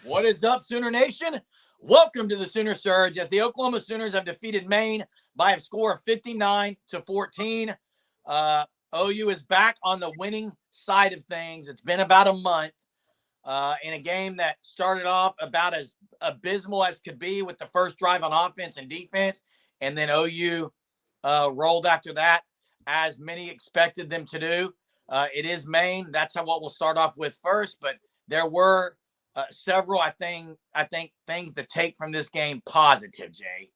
What is up, Sooner Nation? Welcome to the Sooner Surge as the Oklahoma Sooners have defeated Maine by a score of 59-14. OU is back on the winning side of things. It's been about a month in a game that started off about as abysmal as could be with the first drive on offense and defense, and then OU rolled after that, as many expected them to do. It is Maine. That's what we'll start off with first, but there were several, I think things to take from this game positive, Jay.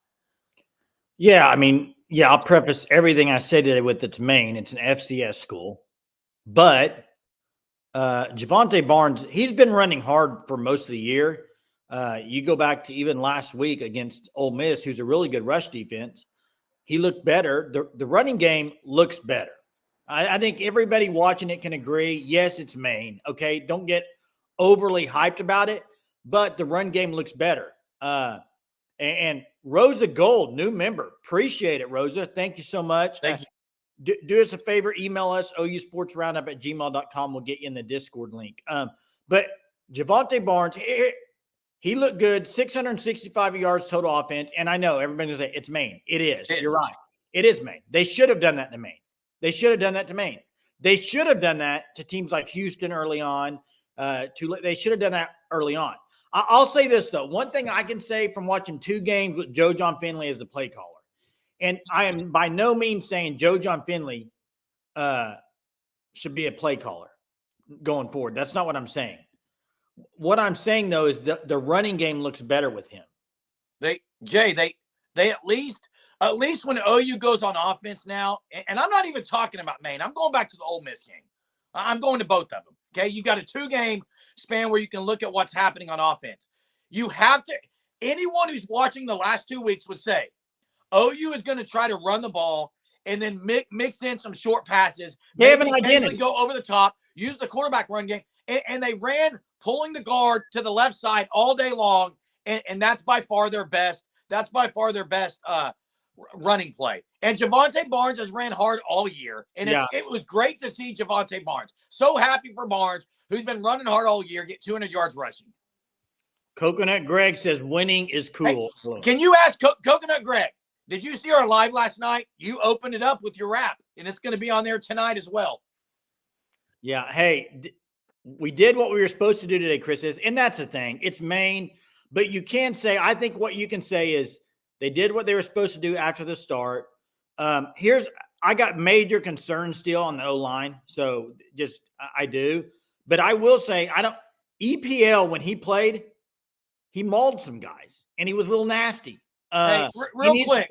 Yeah, I'll preface everything I say today with it's Maine. It's an FCS school. But Javonte Barnes, he's been running hard for most of the year. You go back to even last week against Ole Miss, who's a really good rush defense. He looked better. The running game looks better. I think everybody watching it can agree, yes, it's Maine. Okay, don't get overly hyped about it, but the run game looks better. And Rosa Gold, new member. Appreciate it, Rosa. Thank you so much. Thank you. Do us a favor, email us, ousportsroundup@gmail.com. We'll get you in the Discord link. But Javonte Barnes, he looked good, 665 yards total offense. And I know everybody's going to say, it's Maine. It is. You're right. It is Maine. They should have done that to Maine. They should have done that to Maine. They should have done that to teams like Houston early on. They should have done that early on. I'll say this, though. One thing I can say from watching two games with Joe John Finley as the play caller, and I am by no means saying Joe John Finley should be a play caller going forward. That's not what I'm saying. What I'm saying, though, is the running game looks better with him. They at least when OU goes on offense now, and I'm not even talking about Maine. I'm going back to the Ole Miss game. I'm going to both of them. Okay, you got a 2-game span where you can look at what's happening on offense. You have to. Anyone who's watching the last 2 weeks would say OU is going to try to run the ball and then mix in some short passes. They have an identity. Go over the top, use the quarterback run game, and they ran pulling the guard to the left side all day long, and that's by far their best. That's by far their best running play. And Javonte Barnes has ran hard all year, and it was great to see Javonte Barnes. So happy for Barnes, who's been running hard all year, get 200 yards rushing. Coconut Greg says winning is cool. Hey, can you ask Coconut Greg, did you see our live last night? You opened it up with your rap, and it's going to be on there tonight as well. Yeah, hey, we did what we were supposed to do today, Chris, and that's the thing. It's Maine, but you can say, I think what you can say is they did what they were supposed to do after the start. I got major concerns still on the O-line, so I do. But I will say, EPL, when he played, he mauled some guys, and he was a little nasty. Real quick.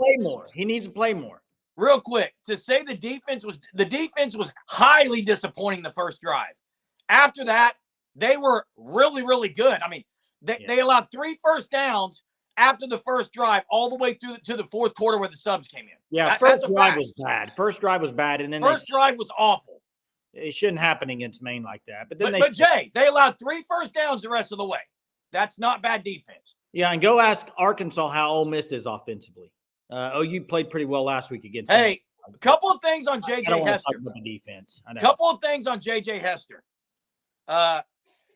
He needs to play more. Real quick, to say the defense was highly disappointing the first drive. After that, they were really, really good. I mean, they allowed 3 first downs after the first drive, all the way through to the fourth quarter where the subs came in. Yeah, first drive was bad. First drive was bad, and then first drive was awful. It shouldn't happen against Maine like that. But Jay, they allowed 3 first downs the rest of the way. That's not bad defense. Yeah, and go ask Arkansas how Ole Miss is offensively. OU played pretty well last week against. Hey, a couple of things on J.J. Hester. The defense. A couple of things on J.J. Hester.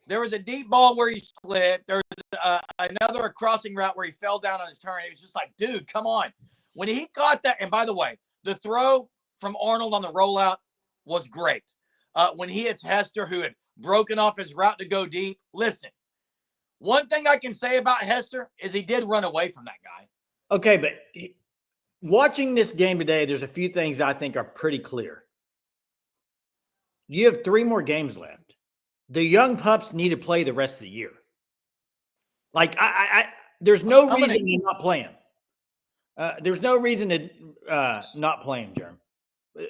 There was a deep ball where he slipped. There was another crossing route where he fell down on his turn. It was just like, dude, come on. When he caught that, and by the way, the throw from Arnold on the rollout was great. When he hits Hester, who had broken off his route to go deep, listen, one thing I can say about Hester is he did run away from that guy. Okay, but watching this game today, there's a few things I think are pretty clear. You have 3 more games left. The young pups need to play the rest of the year. Like, there's no reason to not play him. There's no reason to not play him, Jerm.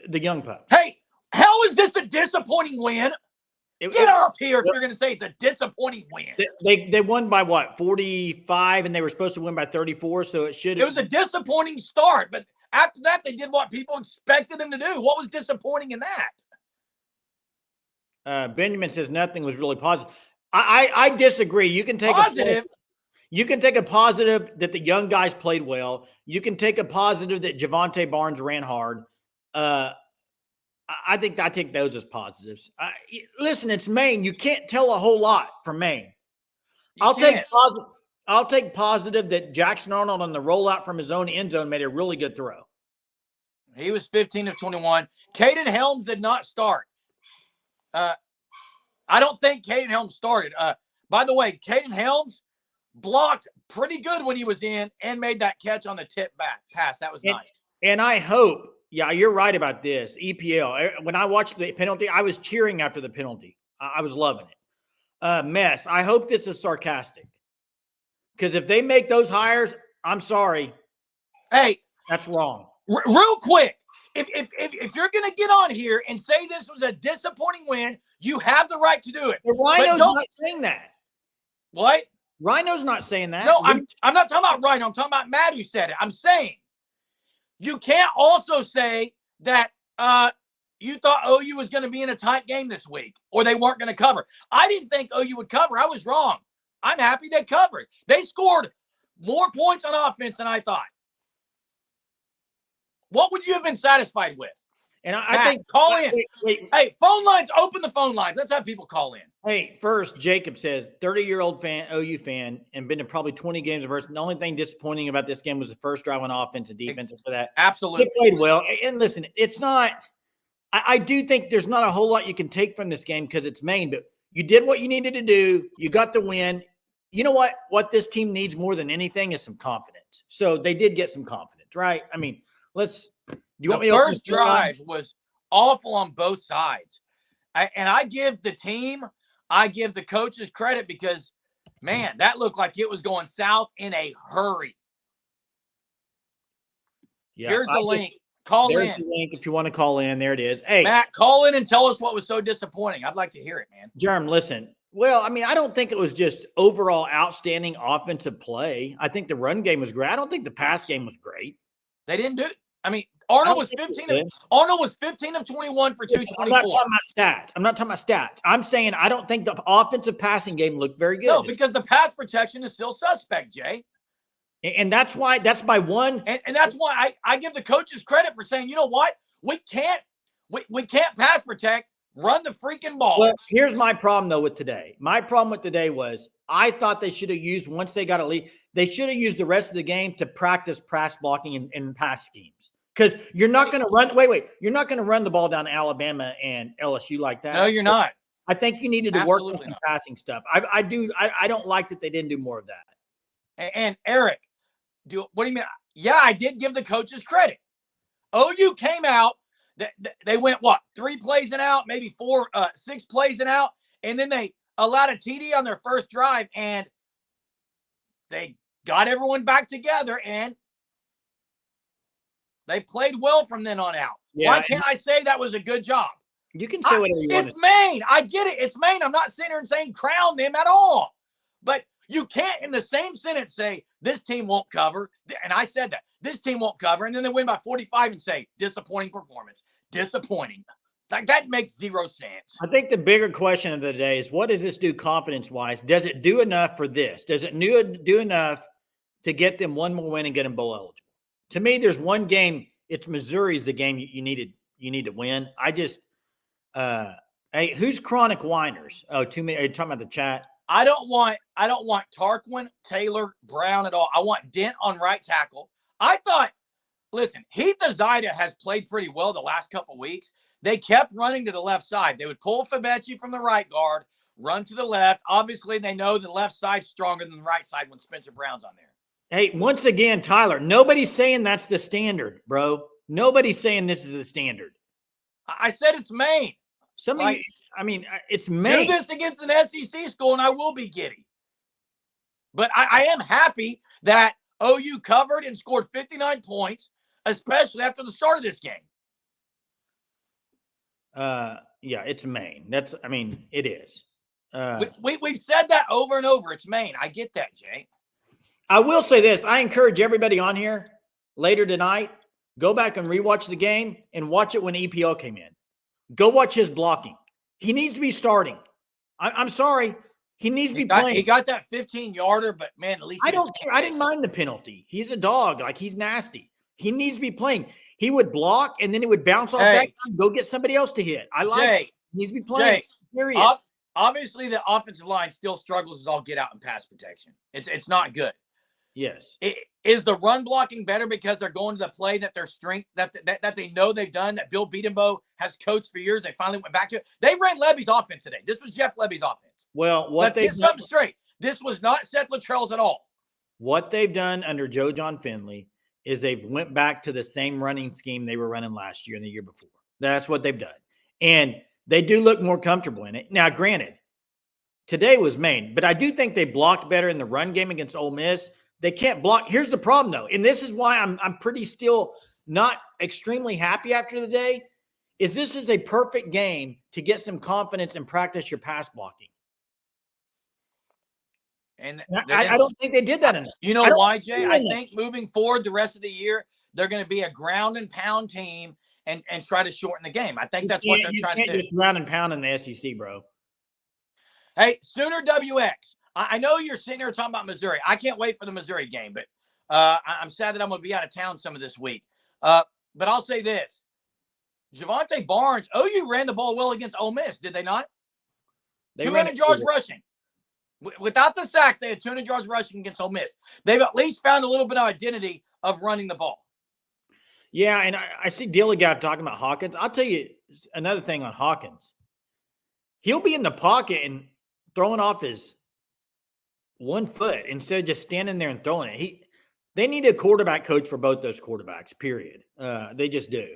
The young pups. Hey, how is this a disappointing win? Get up here if you're going to say it's a disappointing win. They won by what, 45, and they were supposed to win by 34, so it was a disappointing start, but after that, they did what people expected them to do. What was disappointing in that? Benjamin says nothing was really positive. I disagree. You can take positive. You can take a positive that the young guys played well. You can take a positive that Javonte Barnes ran hard. I think I take those as positives. Listen, it's Maine. You can't tell a whole lot from Maine. I'll take positive that Jackson Arnold on the rollout from his own end zone made a really good throw. He was 15 of 21. Caden Helms did not start. I don't think Caden Helms started. By the way, Caden Helms blocked pretty good when he was in and made that catch on the tip back pass. That was nice. And I hope, yeah, you're right about this. EPL. When I watched the penalty, I was cheering after the penalty. I was loving it. Mess. I hope this is sarcastic. Because if they make those hires, I'm sorry. Hey, that's wrong. Real quick, if you're going to get on here and say this was a disappointing win, you have the right to do it. The Rhino's not saying that. What? Rhino's not saying that. No, I'm not talking about Rhino. I'm talking about Matt who said it. I'm saying you can't also say that you thought OU was going to be in a tight game this week or they weren't going to cover. I didn't think OU would cover. I was wrong. I'm happy they covered. They scored more points on offense than I thought. What would you have been satisfied with? And I think call in. Wait. Hey, phone lines, open the phone lines. Let's have people call in. Hey, first, Jacob says 30-year-old fan, OU fan, and been to probably 20 games of versus. The only thing disappointing about this game was the first drive on offense and defense. For that, absolutely, they played well. And listen, it's not. I do think there's not a whole lot you can take from this game because it's Maine, but you did what you needed to do. You got the win. You know what? What this team needs more than anything is some confidence. So they did get some confidence, right? I mean, let's. The first drive was awful on both sides. I give the team, I give the coaches credit because, man, that looked like it was going south in a hurry. Yeah, here's the link. Call in. There's the link if you want to call in. There it is. Hey, Matt, call in and tell us what was so disappointing. I'd like to hear it, man. Jerm, listen. Well, I mean, I don't think it was just overall outstanding offensive play. I think the run game was great. I don't think the pass game was great. They didn't do it. I mean, Arnold was 15 of 21 for 224. I'm not talking about stats. I'm saying I don't think the offensive passing game looked very good. No, because the pass protection is still suspect, Jay. And that's why that's my one. And that's why I give the coaches credit for saying, you know what? We can't pass protect, run the freaking ball. Well, here's my problem though with today. My problem with today was I thought they should have used once they got a lead. They should have used the rest of the game to practice pass blocking and pass schemes. Because you're not going to run. Wait. You're not going to run the ball down to Alabama and LSU like that. No, you're not. I think you needed to work on some passing stuff. I don't like that they didn't do more of that. And Eric, what do you mean? Yeah, I did give the coaches credit. OU came out. They went 3 plays and out, maybe 6 plays and out, and then they allowed a TD on their first drive, and they got everyone back together and they played well from then on out. Yeah, why can't I say that was a good job? You can say whatever you want. It's Maine. I get it. It's Maine. I'm not sitting here and saying crown them at all. But you can't in the same sentence say this team won't cover. And I said that. This team won't cover. And then they win by 45 and say disappointing performance. Disappointing. That makes zero sense. I think the bigger question of the day is what does this do confidence-wise? Does it do enough for this? Does it do enough to get them one more win and get them bowl eligible? To me, there's one game. It's Missouri's the game you need to win. I just hey, who's chronic whiners? Oh, too many. Are you talking about the chat? I don't want Tarquin, Taylor, Brown at all. I want Dent on right tackle. I thought, listen, Heath Azida has played pretty well the last couple weeks. They kept running to the left side. They would pull Fabechi from the right guard, run to the left. Obviously, they know the left side's stronger than the right side when Spencer Brown's on there. Hey, once again, Tyler, nobody's saying that's the standard, bro. Nobody's saying this is the standard. I said it's Maine. It's Maine. Do this against an SEC school, and I will be giddy. But I am happy that OU covered and scored 59 points, especially after the start of this game. Yeah, it's Maine. It is. We've said that over and over. It's Maine. I get that, Jay. I will say this. I encourage everybody on here later tonight, go back and rewatch the game and watch it when EPL came in. Go watch his blocking. He needs to be starting. I'm sorry. He needs to be playing. He got that 15-yarder, but, man, at least I don't care. I didn't mind the penalty. He's a dog. He's nasty. He needs to be playing. He would block, and then he would bounce off that guy and go get somebody else to hit. I like it. He needs to be playing. Jay, obviously the offensive line still struggles as all get out in pass protection. It's not good. Yes. Is the run blocking better because they're going to the play that their strength that they know they've done, that Bill Beatenbow has coached for years? They finally went back to it. They ran Levy's offense today. This was Jeff Levy's offense. Well, let's get something straight. This was not Seth Luttrell's at all. What they've done under Joe John Finley is they've went back to the same running scheme they were running last year and the year before. That's what they've done. And they do look more comfortable in it. Now, granted, today was Maine, but I do think they blocked better in the run game against Ole Miss. They can't block. Here's the problem, though, and this is why I'm pretty still not extremely happy after the day, is this is a perfect game to get some confidence and practice your pass blocking. And I don't think they did that enough. You know why, Jay? I think moving forward the rest of the year, they're going to be a ground and pound team and try to shorten the game. I think that's what they're trying to do. Just ground and pound in the SEC, bro. Hey, Sooner WX. I know you're sitting here talking about Missouri. I can't wait for the Missouri game, but I'm sad that I'm going to be out of town some of this week. But I'll say this. Javonte Barnes, OU ran the ball well against Ole Miss, did they not? 200 yards rushing. Without the sacks, they had 200 yards rushing against Ole Miss. They've at least found a little bit of identity of running the ball. Yeah, and I see Dilligat talking about Hawkins. I'll tell you another thing on Hawkins. He'll be in the pocket and throwing off his 1 foot instead of just standing there and throwing it. They need a quarterback coach for both those quarterbacks, period. They just do.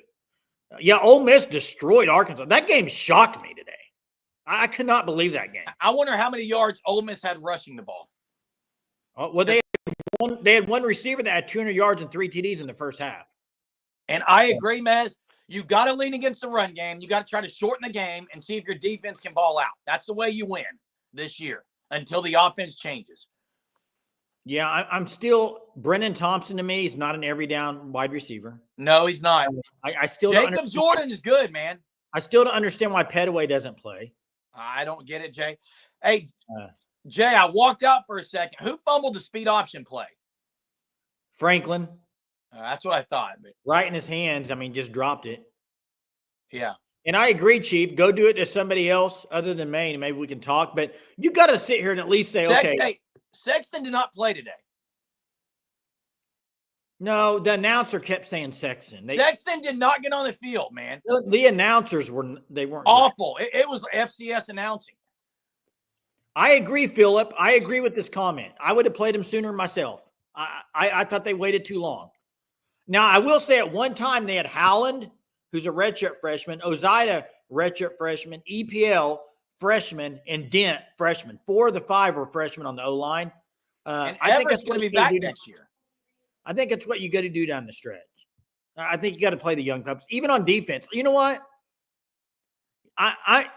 Yeah, Ole Miss destroyed Arkansas. That game shocked me today. I could not believe that game. I wonder how many yards Ole Miss had rushing the ball. Well, they had one receiver that had 200 yards and 3 TDs in the first half. And I agree, Mez. You've got to lean against the run game. You got to try to shorten the game and see if your defense can ball out. That's the way you win this year until the offense changes. Yeah, I'm still – Brennan Thompson to me is not an every down wide receiver. No, he's not. I still Jacob don't understand. Jordan is good, man. I still don't understand why Petaway doesn't play. I don't get it, Jay. Hey, Jay, I walked out for a second. Who fumbled the speed option play? Franklin. That's what I thought. But right in his hands. I mean, just dropped it. Yeah. And I agree, Chief. Go do it to somebody else other than Maine, and maybe we can talk. But you got to sit here and at least say, okay. Hey, Sexton did not play today. No, the announcer kept saying Sexton. Sexton did not get on the field, man. The announcers weren't awful. It was FCS announcing. I agree, Philip. I agree with this comment. I would have played him sooner myself. I thought they waited too long. Now, I will say at one time they had Howland, who's a redshirt freshman, Ozida, redshirt freshman, EPL, freshman, and Dent, freshman. 4 of the 5 were freshmen on the O-line. And I think it's going to be back next year. I think it's what you got to do down the stretch. I think you got to play the young pups, even on defense. You know what? I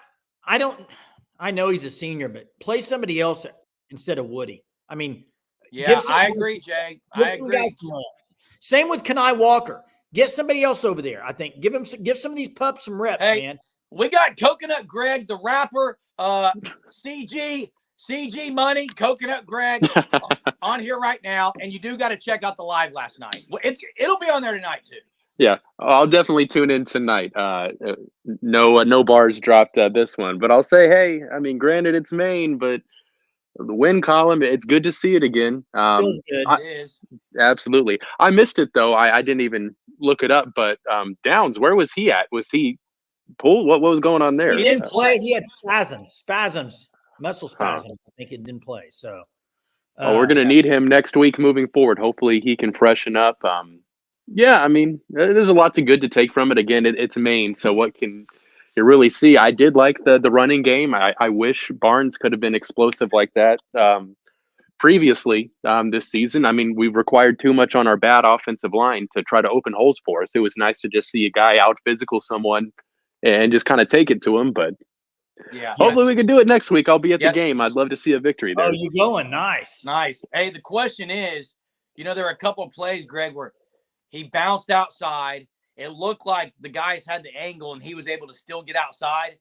know he's a senior, but play somebody else instead of Woody. I mean, yeah, I agree, Jay. I agree. Same with Kenai Walker. Get somebody else over there. I think give some of these pups some reps, man. We got Coconut Greg, the rapper, CG Money, Coconut Greg on here right now, and you do got to check out the live last night. It'll be on there tonight too. Yeah, I'll definitely tune in tonight. No bars dropped this one, but I'll say, hey, I mean, granted it's Maine, but the win column, it's good to see it again. It is. Absolutely. I missed it though. I didn't even look it up, but Downs, where was he at? Was he pulled? What was going on there? He didn't play. He had spasms, muscle spasms. I think he didn't play. So we're going to need him next week moving forward. Hopefully he can freshen up. Yeah, I mean, there's a lot to good to take from it. Again, it's Maine, so what can you really see? I did like the running game. I wish Barnes could have been explosive like that previously this season. I mean, we've required too much on our bad offensive line to try to open holes for us. It was nice to just see a guy out physical someone and just kind of take it to him. But yeah, hopefully we can do it next week. I'll be at the game. I'd love to see a victory there. Oh, you going? Nice. Hey, the question is, there are a couple of plays, Greg, where he bounced outside. It looked like the guys had the angle and he was able to still get outside.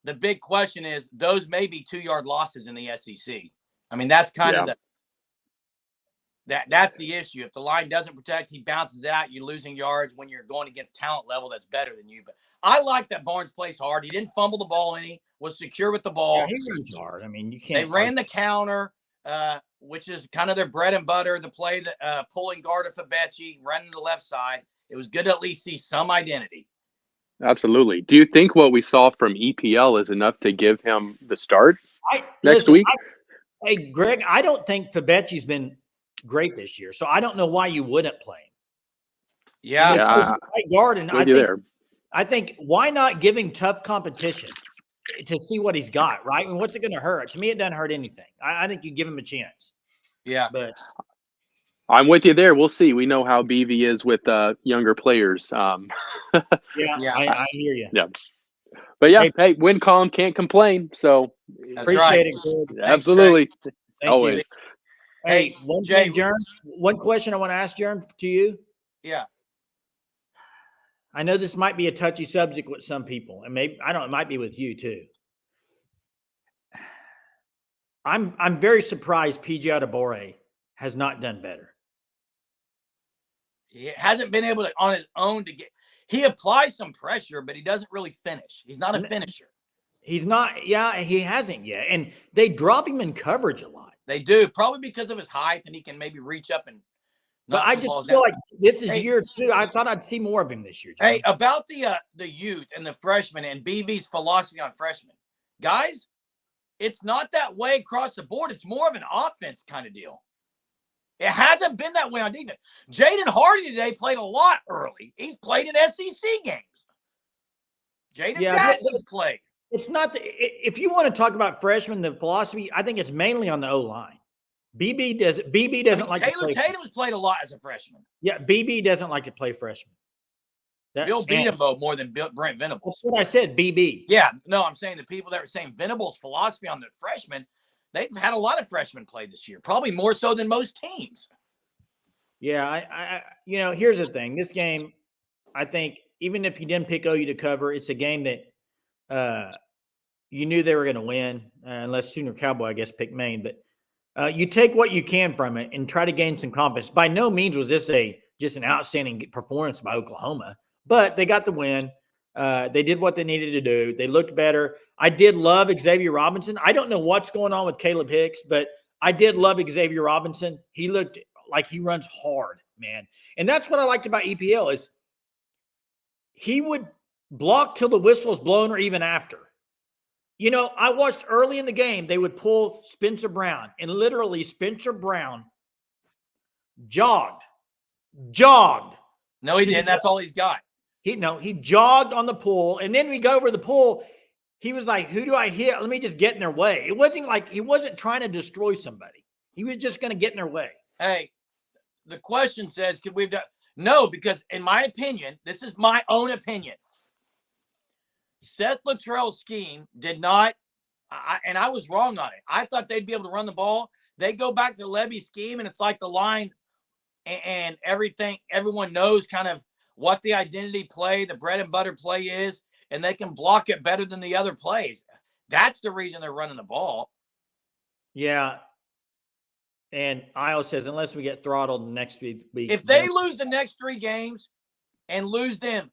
The big question is those may be 2-yard losses in the SEC. I mean, that's kind of that's the issue. If the line doesn't protect, he bounces out, you're losing yards when you're going against talent level that's better than you. But I like that Barnes plays hard. He didn't fumble the ball any. was secure with the ball. Yeah, he runs hard. I mean, you They can't. ran the counter, which is kind of their bread and butter, the play that pulling guard of Fabechi, running the left side. It was good to at least see some identity. Absolutely. Do you think what we saw from EPL is enough to give him the start next week? Hey, Greg, I don't think Fabechi's been great this year, so I don't know why you wouldn't play him. Yeah, right guard, and I think why not give him tough competition to see what he's got, right? I mean, what's it going to hurt? To me, it doesn't hurt anything. I think you give him a chance. Yeah, but I'm with you there. We'll see. We know how BV is with younger players. I hear you. Yeah. But yeah, hey, win column can't complain. So appreciate it. Absolutely. Thank Always. You. Hey, one question I want to ask Jern to you. Yeah. I know this might be a touchy subject with some people, and maybe it might be with you too. I'm very surprised PJ Adebawore has not done better. He hasn't been able to on his own to get. He applies some pressure, but he doesn't really finish. He's not a finisher. He's not. Yeah, he hasn't yet, and they drop him in coverage a lot. They do, probably because of his height, and he can maybe reach up and. But I just feel like this is year 2. I thought I'd see more of him this year. John. Hey, about the youth and the freshmen and BB's philosophy on freshmen, guys, it's not that way across the board. It's more of an offense kind of deal. It hasn't been that way on defense. Jaden Hardy today played a lot early. He's played in SEC games. Jaden Jackson's played. It's not if you want to talk about freshmen, the philosophy, I think it's mainly on the O-line. BB doesn't like Taylor to play. Tatum has played a lot as a freshman. Yeah, BB doesn't like to play freshman. Bill Beatabo more than Brent Venables. That's what I said, BB. Yeah, no, I'm saying the people that were saying Venables' philosophy on the freshmen, they've had a lot of freshmen play this year, probably more so than most teams. Yeah, I here's the thing. This game, I think, even if you didn't pick OU to cover, it's a game that you knew they were going to win, unless Sooner Cowboy, I guess, picked Maine. But you take what you can from it and try to gain some confidence. By no means was this just an outstanding performance by Oklahoma, but they got the win. They did what they needed to do. They looked better. I did love Xavier Robinson. I don't know what's going on with Caleb Hicks, but I did love Xavier Robinson. He looked like he runs hard, man. And that's what I liked about EPL is he would block till the whistle is blown or even after. You know, I watched early in the game, they would pull Spencer Brown, and literally Spencer Brown jogged. No, he didn't. That's all he's got. He jogged on the pool, and then we go over the pool. He was like, who do I hit? Let me just get in their way. It wasn't like he wasn't trying to destroy somebody. He was just going to get in their way. Hey, the question says, could we have done? No, because in my opinion, this is my own opinion. Seth Luttrell's scheme did not, and I was wrong on it. I thought they'd be able to run the ball. They go back to Levy's scheme, and it's like the line and everything. Everyone knows kind of what the identity play, the bread and butter play is, and they can block it better than the other plays. That's the reason they're running the ball. Yeah. And Io says, unless we get throttled next week. If they lose the next 3 games and lose them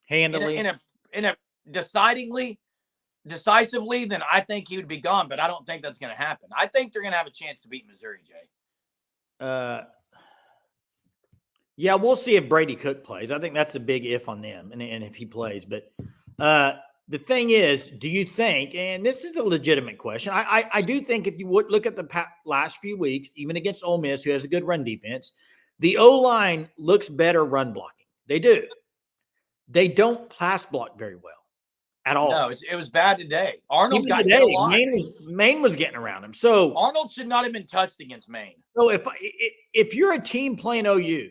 handily in a decisively, then I think he would be gone. But I don't think that's going to happen. I think they're going to have a chance to beat Missouri, Jay. Yeah, we'll see if Brady Cook plays. I think that's a big if on them, and if he plays. But the thing is, do you think, and this is a legitimate question, I do think if you would look at the last few weeks, even against Ole Miss, who has a good run defense, the O-line looks better run blocking. They do. They don't pass block very well at all. No, it was bad today. Arnold got today. Maine was getting around him. So Arnold should not have been touched against Maine. So if you're a team playing OU,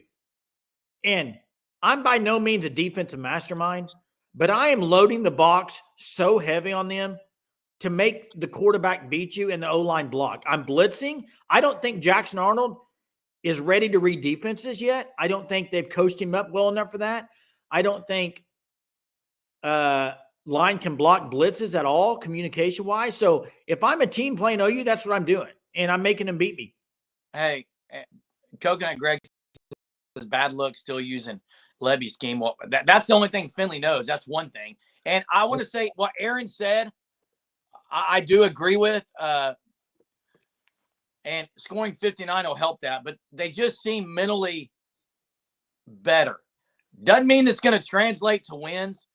and I'm by no means a defensive mastermind, but I am loading the box so heavy on them to make the quarterback beat you in the O-line block. I'm blitzing. I don't think Jackson Arnold is ready to read defenses yet. I don't think they've coached him up well enough for that. I don't think line can block blitzes at all, communication-wise. So if I'm a team playing OU, that's what I'm doing, and I'm making them beat me. Hey, Coconut Greg says bad luck still using Levy's scheme. Well, that's the only thing Finley knows. That's one thing. And I want to say what Aaron said I do agree with. And scoring 59 will help that, but they just seem mentally better. Doesn't mean it's going to translate to wins,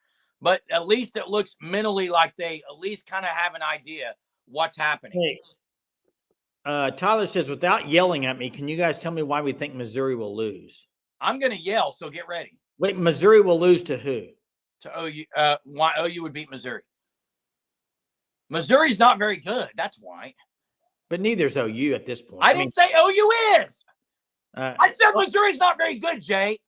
but at least it looks mentally like they at least kind of have an idea what's happening. Hey, Tyler says, without yelling at me, can you guys tell me why we think Missouri will lose? I'm going to yell, so get ready. Wait, Missouri will lose to who? To OU. Why OU would beat Missouri? Missouri's not very good. That's why. But neither's OU at this point. I didn't say OU is. I said well, Missouri's not very good, Jay.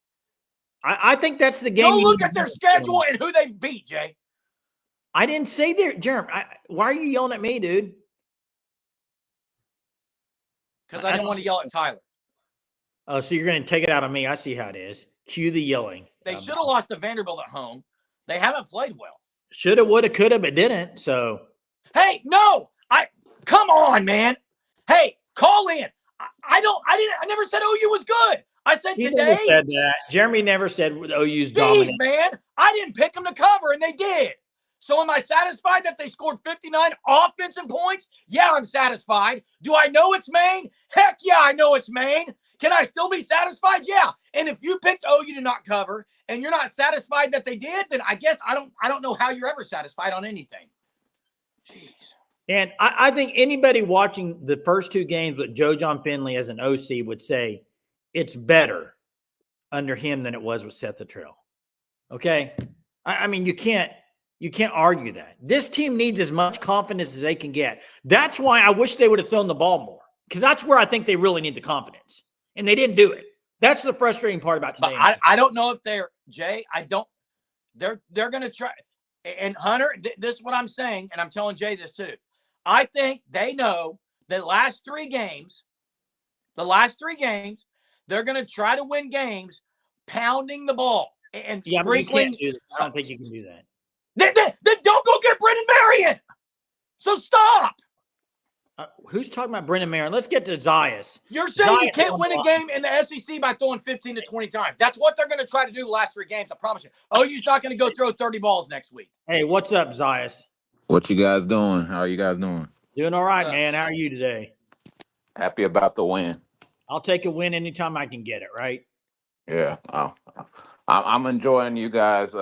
I think that's the game. Go look at their schedule and who they beat, Jay. I didn't say that, Jeremy. Why are you yelling at me, dude? Because I didn't want to yell at Tyler. Oh, so you're going to take it out on me. I see how it is. Cue the yelling. They should have lost to Vanderbilt at home. They haven't played well. Shoulda, woulda, coulda, but didn't. So, hey, no, come on, man. Hey, call in. I never said OU was good. I said he today. never said that. Jeremy never said OU's dominant. Man, I didn't pick them to cover, and they did. So am I satisfied that they scored 59 offensive points? Yeah, I'm satisfied. Do I know it's Maine? Heck yeah, I know it's Maine. Can I still be satisfied? Yeah. And if you picked OU to not cover and you're not satisfied that they did, then I guess I don't know how you're ever satisfied on anything. Jeez. And I think anybody watching the first two games with Joe John Finley as an OC would say it's better under him than it was with Seth Luttrell. Okay? I mean, you can't argue that. This team needs as much confidence as they can get. That's why I wish they would have thrown the ball more, because that's where I think they really need the confidence. And they didn't do it. That's the frustrating part about today. I don't know if they're, Jay, they're going to try. And Hunter, this is what I'm saying, and I'm telling Jay this too. I think they know the last three games, they're going to try to win games pounding the ball and sprinkling. I don't think you can do that. Then don't go get Brendan Marion. So stop. Who's talking about Brendan Marion? Let's get to Zias. You're saying you can't win a game in the SEC by throwing 15 to 20 times. That's what they're going to try to do the last three games. I promise you. OU's not going to go throw 30 balls next week. Hey, what's up, Zias? What you guys doing? How are you guys doing? Doing all right, man. How are you today? Happy about the win. I'll take a win anytime I can get it, right? Yeah. I'm enjoying you guys.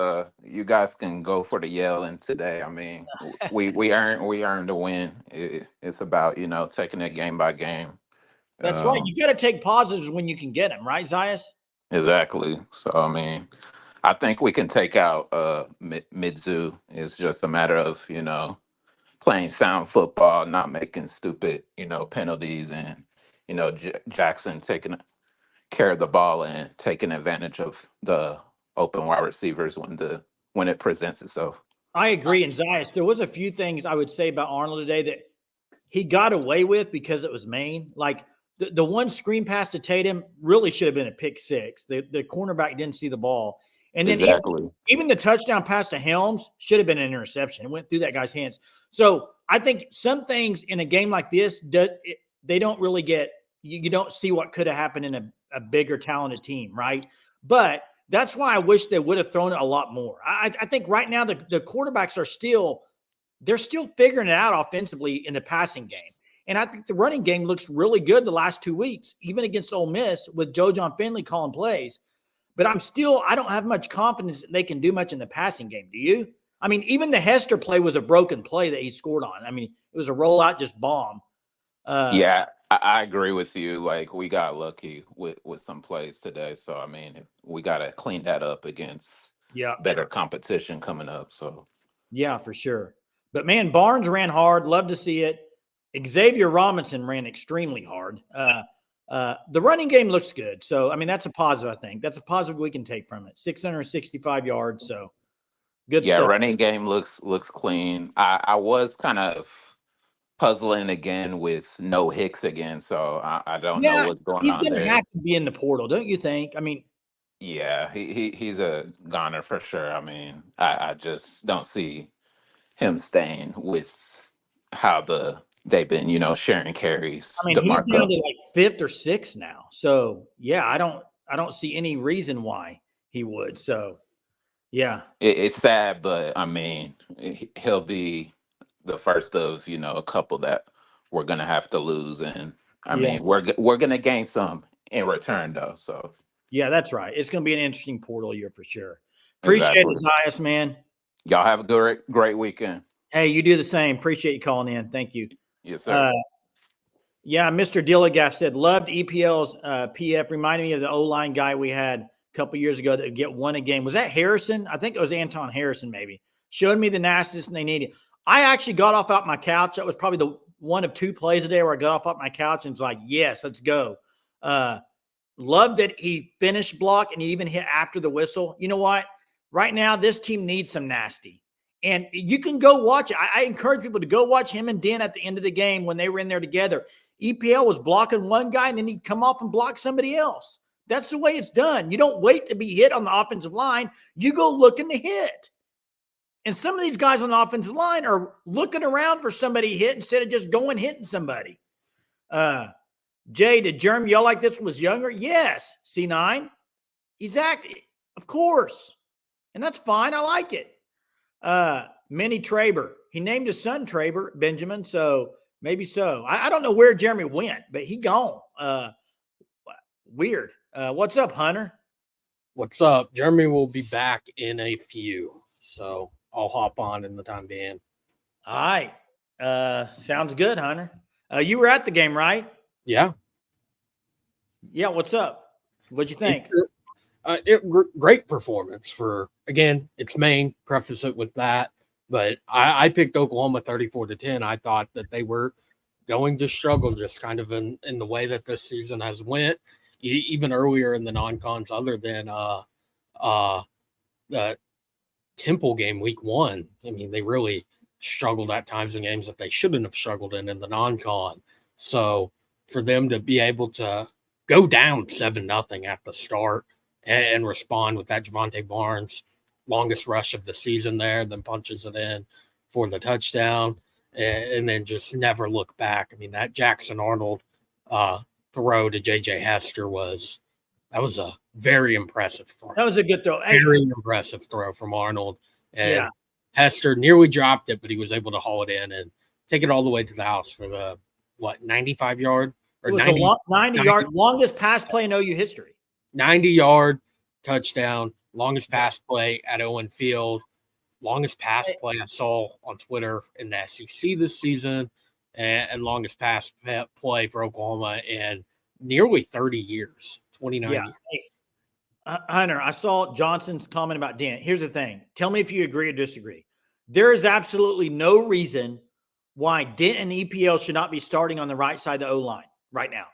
You guys can go for the yelling today. I mean, we earned the win. It's about, taking it game by game. That's right. You got to take positives when you can get them, right, Zias? Exactly. So I mean, I think we can take out Mizzou. It's just a matter of, playing sound football, not making stupid, penalties, and, Jackson taking care of the ball and taking advantage of the open wide receivers when it presents itself. I agree. And Zias, there was a few things I would say about Arnold today that he got away with because it was Maine. Like the one screen pass to Tatum really should have been a pick six. The cornerback didn't see the ball. And then exactly. even the touchdown pass to Helms should have been an interception. It went through that guy's hands. So I think some things in a game like this, they don't really get – you don't see what could have happened in a bigger talented team, right? But that's why I wish they would have thrown it a lot more. I think right now the quarterbacks are still figuring it out offensively in the passing game. And I think the running game looks really good the last 2 weeks, even against Ole Miss with Joe John Finley calling plays. But I don't have much confidence that they can do much in the passing game. Do you? I mean, even the Hester play was a broken play that he scored on. I mean, it was a rollout, just bomb. Yeah, I agree with you. Like, we got lucky with some plays today. So, I mean, we got to clean that up against better competition coming up. So, yeah, for sure. But, man, Barnes ran hard. Love to see it. Xavier Robinson ran extremely hard. The running game looks good. So, I mean, that's a positive, I think. That's a positive we can take from it. 665 yards. So, good stuff. Yeah, running game looks clean. I was kind of puzzling again with no Hicks again. So, I don't know what's going on there. He's going to have to be in the portal, don't you think? I mean. Yeah, he's a goner for sure. I mean, I just don't see him staying with how they've been, sharing carries. I mean, he's down to like 5th or 6th now. So yeah, I don't see any reason why he would. So yeah, it's sad, but I mean, he'll be the first of a couple that we're gonna have to lose, and I Yeah. mean we're gonna gain some in return though. So Yeah, that's right. It's going to be an interesting portal year for sure. Appreciate exactly. it, Zias, man. Y'all have a great weekend. Hey, you do the same. Appreciate you calling in. Thank you. Yes, sir. Yeah, Mr. Dilligaff said, loved EPL's PF. Reminded me of the O-line guy we had a couple years ago that would get one a game. Was that Harrison? I think it was Anton Harrison, maybe. Showed me the nastiest and they needed. I actually got off my couch. That was probably the one of two plays a day where I got off my couch and was like, yes, let's go. Loved that he finished block and he even hit after the whistle. You know what? Right now, this team needs some nasty. And you can go watch it. I encourage people to go watch him and Den at the end of the game when they were in there together. EPL was blocking one guy, and then he'd come off and block somebody else. That's the way it's done. You don't wait to be hit on the offensive line. You go looking to hit. And some of these guys on the offensive line are looking around for somebody to hit instead of just going hitting somebody. Jay, did Jeremy yell like this was younger? Yes. C9? Exactly. Of course. And that's fine. I like it. Minnie Traber. He named his son Traber, Benjamin, so maybe so. I don't know where Jeremy went, but he gone. Weird. What's up, Hunter? What's up? Jeremy will be back in a few, so I'll hop on in the time being. All right. Sounds good, Hunter. You were at the game, right? Yeah. Yeah, what's up? What'd you think? Great performance for, again, it's Maine, preface it with that. But I picked Oklahoma 34-10. I thought that they were going to struggle just kind of in the way that this season has went, even earlier in the non-cons, other than the Temple game week 1. I mean, they really struggled at times in games that they shouldn't have struggled in the non-con. So for them to be able to go down 7-0 at the start and respond with that Javonte Barnes longest rush of the season there, then punches it in for the touchdown, and then just never look back. I mean, that Jackson Arnold throw to J.J. Hester was a very impressive throw. That was a good throw. Very impressive throw from Arnold. And yeah. Hester nearly dropped it, but he was able to haul it in and take it all the way to the house for the, 95-yard? Or 90-yard, longest pass play in OU history. 90-yard touchdown. Longest pass play at Owen Field, longest pass play I saw on Twitter in the SEC this season, and longest pass play for Oklahoma in nearly 30 years, 29 years. Hey, Hunter, I saw Johnson's comment about Dan. Here's the thing. Tell me if you agree or disagree. There is absolutely no reason why Dent and EPL should not be starting on the right side of the O-line right now.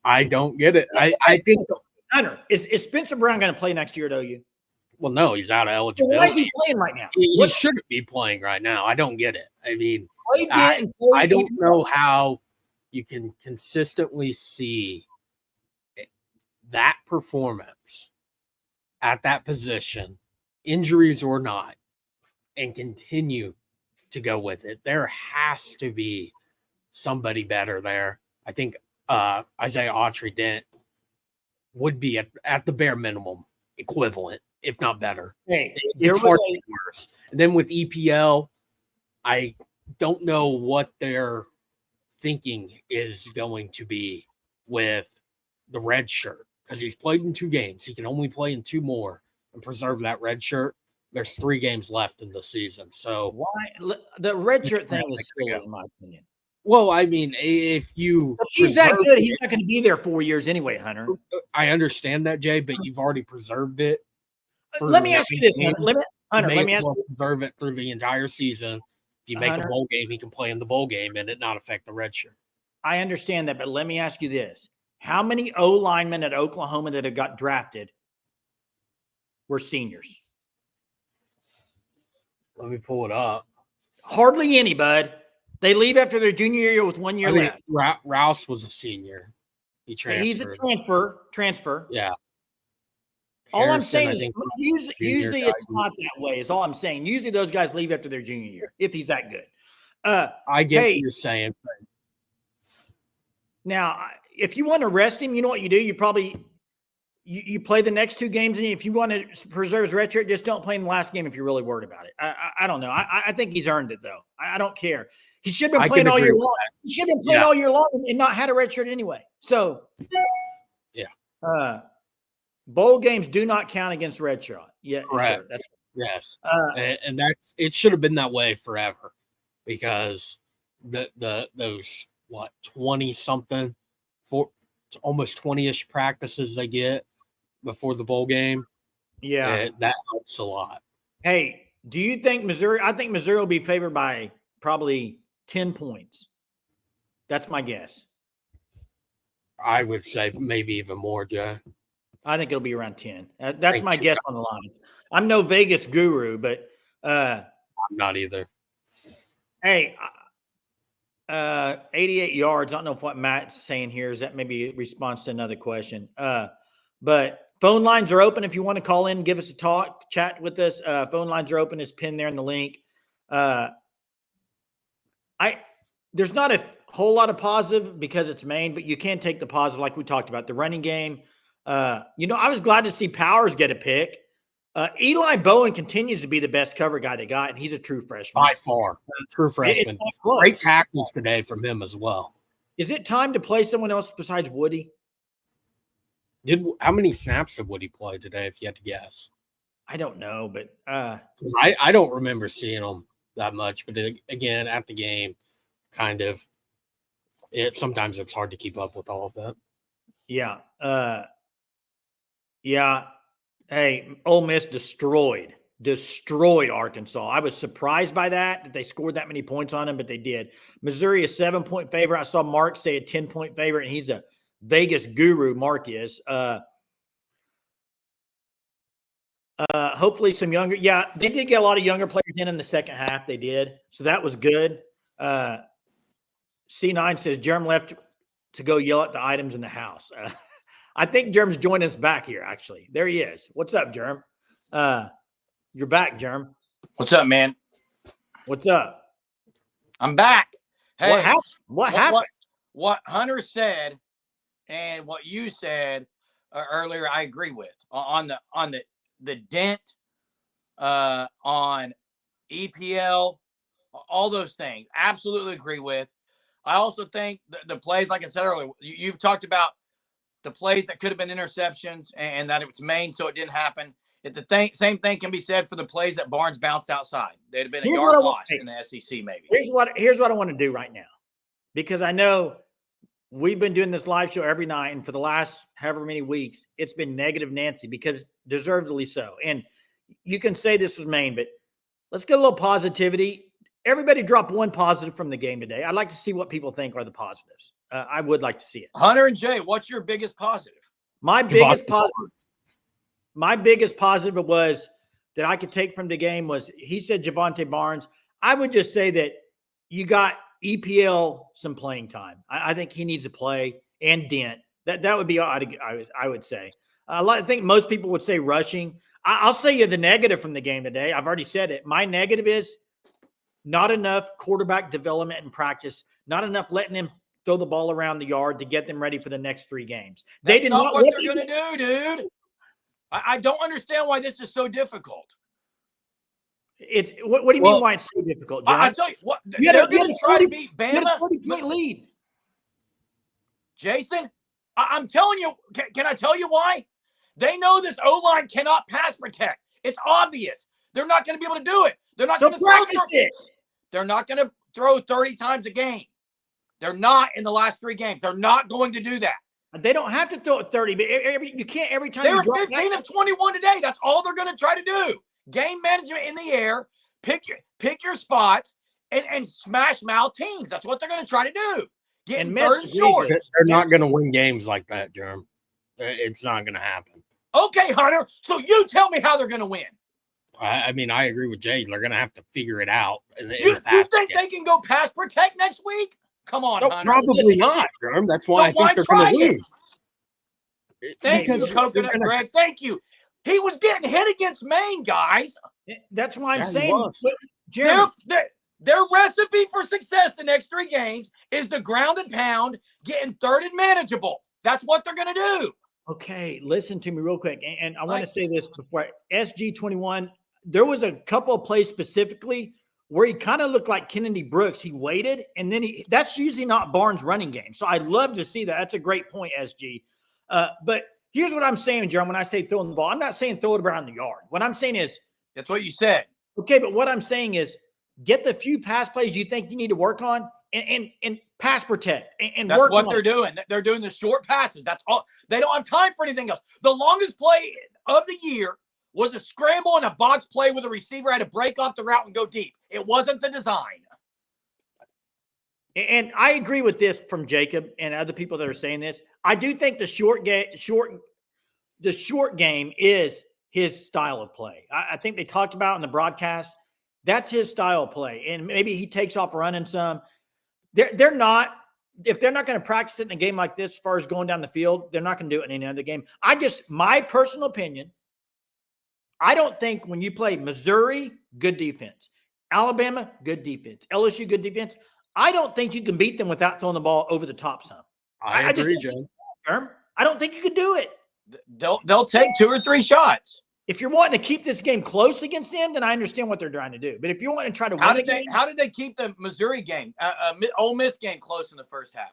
I don't get it. I think – Hunter, is Spencer Brown going to play next year at OU? Well, no, he's out of eligibility. Why is he playing right now? He shouldn't be playing right now. I don't get it. I mean, I don't know how you can consistently see that performance at that position, injuries or not, and continue to go with it. There has to be somebody better there. I think Isaiah Autry-Dent would be at the bare minimum equivalent, if not better. Hey, it's hard to be worse. And then with EPL, I don't know what their thinking is going to be with the red shirt, because he's played in 2 games. He can only play in 2 more and preserve that red shirt. There's 3 games left in the season. So why the red shirt thing is silly, in my opinion. Well, I mean, if he's that good, he's not going to be there 4 years anyway, Hunter. I understand that, Jay, but you've already preserved it. Let me ask you this, Hunter. Let me ask you. Preserve it through the entire season. If you make a bowl game, he can play in the bowl game and it not affect the red shirt. I understand that, but let me ask you this. How many O linemen at Oklahoma that have got drafted were seniors? Let me pull it up. Hardly any, bud. They leave after their junior year with 1 year left. Rouse was a senior. He transferred. He's a transfer. Yeah. All I'm saying is usually it's not that way, is all I'm saying. Usually those guys leave after their junior year, if he's that good. I get what you're saying. Now, if you want to rest him, you know what you do? You probably you play the next 2 games, and if you want to preserve his redshirt, just don't play in the last game if you're really worried about it. I don't know. I think he's earned it, though. I don't care. He should have been playing all year long. He should have been playing all year long and not had a redshirt anyway. So, bowl games do not count against redshirt. Yeah, correct. Sure. That's yes, and it should have been that way forever, because those 20-something for almost 20-ish practices they get before the bowl game. Yeah, that helps a lot. Hey, do you think Missouri? I think Missouri will be favored by probably 10 points. That's my guess. I would say maybe even more, Joe. I think it'll be around 10. That's my guess on the line. I'm no Vegas guru, but I'm not either. Hey, 88 yards. I don't know if what Matt's saying here is that maybe a response to another question. But phone lines are open if you want to call in, give us a talk, chat with us. Phone lines are open. It's pinned there in the link. There's not a whole lot of positive because it's Maine, but you can take the positive like we talked about. The running game. I was glad to see Powers get a pick. Eli Bowen continues to be the best cover guy they got, and he's a true freshman. By far. True freshman. Great tackles today from him as well. Is it time to play someone else besides Woody? How many snaps did Woody play today, if you had to guess? I don't know, but I don't remember seeing him that much. But again, at the game, kind of, sometimes it's hard to keep up with all of that. Yeah. Yeah. Hey, Ole Miss destroyed Arkansas. I was surprised by that they scored that many points on them, but they did. Missouri is 7-point favorite. I saw Mark say a 10-point favorite, and he's a Vegas guru. Mark is. Hopefully some younger. Yeah, they did get a lot of younger players in the second half. They did. So that was good. C9 says Jerem left to go yell at the items in the house. I think Jerem's joining us back here, actually. There he is. What's up, Jerem? You're back, Jerem. What's up, man? What's up? I'm back. Hey, what happened? What Hunter said and what you said earlier, I agree with. On the dent, on EPL, all those things. Absolutely agree with. I also think the plays, like I said earlier, you've talked about the plays that could have been interceptions and that it was Maine, so it didn't happen. Same thing can be said for the plays that Barnes bounced outside. They'd have been a yard loss in the SEC maybe. Here's what I want to do right now, because I know we've been doing this live show every night, and for the last however many weeks, it's been negative Nancy, because deservedly so. And you can say this was Maine, but let's get a little positivity. Everybody drop one positive from the game today. I'd like to see what people think are the positives. I would like to see it. Hunter and Jay, what's your biggest positive? My biggest positive was that I could take from the game was he said Javonte Barnes. I would just say that you got EPL some playing time. I think he needs to play, and Dent. That would be I would say. I think most people would say rushing. I'll say you the negative from the game today. I've already said it. My negative is not enough quarterback development and practice. Not enough letting them throw the ball around the yard to get them ready for the next 3 games. That's not what they're going to do, dude. I don't understand why this is so difficult. It's what do you mean why it's so difficult, John? I tell you what, they're going to try to beat Bama. You had a 40-point lead. Jason, I'm telling you, can I tell you why? They know this O-line cannot pass protect. It's obvious. They're not going to be able to do it. They're not going to practice it. They're not going to throw 30 times a game. They're not in the last 3 games. They're not going to do that. They don't have to throw it 30, but you can't every time. They were 15 of 21 today. That's all they're going to try to do. Game management in the air. Pick your spots and smash mouth teams. That's what they're going to try to do. Get third and short. They're not going to win games like that, Jerem. It's not going to happen. Okay, Hunter. So you tell me how they're going to win. I mean, I agree with Jay. They're going to have to figure it out. You think they can go pass protect next week? Come on, no, Hunter. Probably not, Jerem. That's why I think they're going to lose. Thank you, Coconut Greg. Thank you. He was getting hit against Maine, guys. That's why I'm saying, Jeremy, their recipe for success the next 3 games is the ground and pound, getting third and manageable. That's what they're going to do. Okay, listen to me real quick. And I want to say this before SG21, there was a couple of plays specifically where he kind of looked like Kennedy Brooks. He waited, and then that's usually not Barnes' running game. So I'd love to see that. That's a great point, SG. But here's what I'm saying, Jerome, when I say throwing the ball. I'm not saying throw it around the yard. What I'm saying is – that's what you said. Okay, but what I'm saying is get the few pass plays you think you need to work on and pass protect and that's work what on they're doing. They're doing the short passes. That's all. They don't have time for anything else. The longest play of the year was a scramble and a box play where the receiver had to break off the route and go deep. It wasn't the design. And I agree with this from Jacob and other people that are saying this. I do think the short game is his style of play. I think they talked about in the broadcast. That's his style of play. And maybe he takes off running some. They're not, if they're not going to practice it in a game like this as far as going down the field, they're not going to do it in any other game. My personal opinion, I don't think when you play Missouri, good defense, Alabama, good defense, LSU, good defense, I don't think you can beat them without throwing the ball over the top some. I agree, Joe. I don't think you can do it. They'll take 2 or 3 shots. If you're wanting to keep this game close against them, then I understand what they're trying to do. But if you want to try to how did they keep the Missouri game, Ole Miss game close in the first half?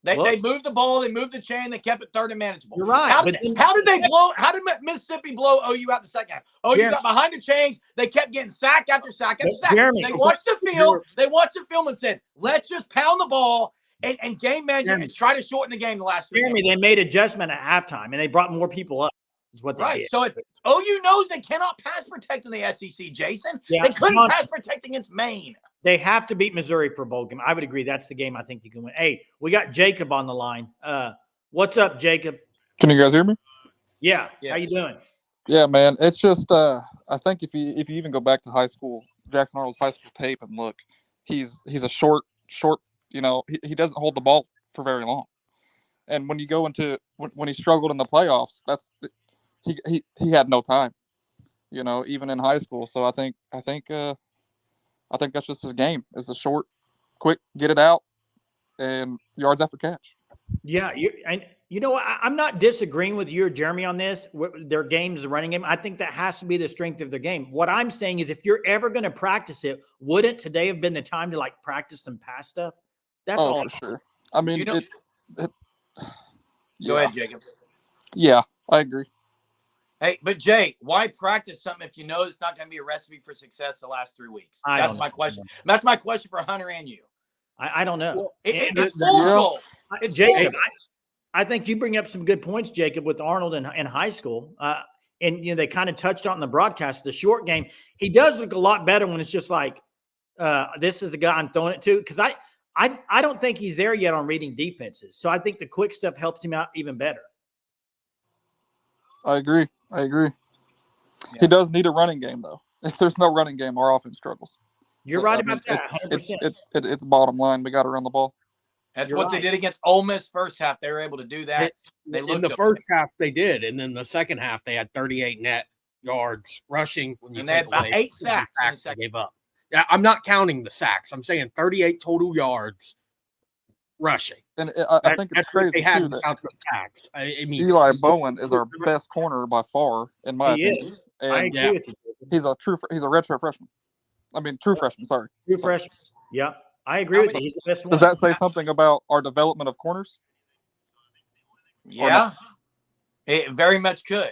They moved the ball, they moved the chain, they kept it third and manageable. You're right. How did Mississippi blow OU out the second half? OU got behind the chains. They kept getting sack after sack after sack. They watched the field. They watched the film and said, "Let's just pound the ball and game management and try to shorten the game the last 3 games." They made adjustment at halftime and they brought more people up. Is what they did. So OU knows they cannot pass protect in the SEC, Jason. They couldn't pass protect against Maine. They have to beat Missouri for a bowl game. I would agree. That's the game I think you can win. Hey, we got Jacob on the line. What's up, Jacob? Can you guys hear me? Yeah. How you doing? Yeah, man. It's just I think if you even go back to high school, Jackson Arnold's high school tape and look, he's a short, he doesn't hold the ball for very long. And when you go into when he struggled in the playoffs, he had no time, even in high school. So I think that's just his game. Is the short, quick, get it out, and yards after catch. Yeah, I'm not disagreeing with you or Jeremy on this. Their game is the running game. I think that has to be the strength of their game. What I'm saying is, if you're ever going to practice it, wouldn't today have been the time to practice some pass stuff? That's all. For sure. I mean, Go ahead, Jacob. Yeah, I agree. Hey, but Jay, why practice something if you know it's not going to be a recipe for success the last 3 weeks? That's my question. That's my question for Hunter and you. I don't know. Well, it's full. Jacob, I think you bring up some good points, Jacob, with Arnold in high school. And they kind of touched on in the broadcast, the short game. He does look a lot better when it's just this is the guy I'm throwing it to. Because I don't think he's there yet on reading defenses. So I think the quick stuff helps him out even better. I agree. Yeah. He does need a running game, though. If there's no running game, our offense struggles. You're right about that. 100%. It's bottom line. We got to run the ball. That's what they did against Ole Miss first half. They were able to do that. In the first half, they did. And then the second half, they had 38 net yards rushing. And they had about 8 sacks in the second. Gave up. Yeah, I'm not counting the sacks. I'm saying 38 total yards rushing. And I think it's crazy, they had too, that without the sacks. I mean, Eli Bowen is our best corner by far, in my opinion. And I agree with you. He's a redshirt freshman. I mean, true freshman, sorry. True freshman. Yeah, I agree with you. He's the best one. Does that say something about our development of corners? Yeah, it very much could.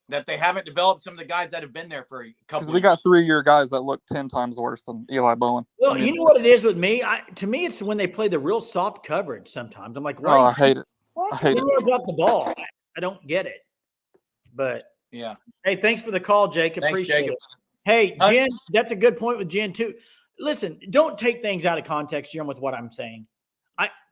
That they haven't developed some of the guys that have been there for a couple. Because we got 3-year guys that look 10 times worse than Eli Bowen. Well, you know what it is with me? To me, it's when they play the real soft coverage sometimes. I'm like, why? Oh, I hate it. I hate it. Drop the ball. I don't get it. But, yeah. Hey, thanks for the call, Jacob. Thanks, Appreciate Jacob. it. Hey, Jen, that's a good point with Jen, too. Listen, don't take things out of context, Jen, with what I'm saying.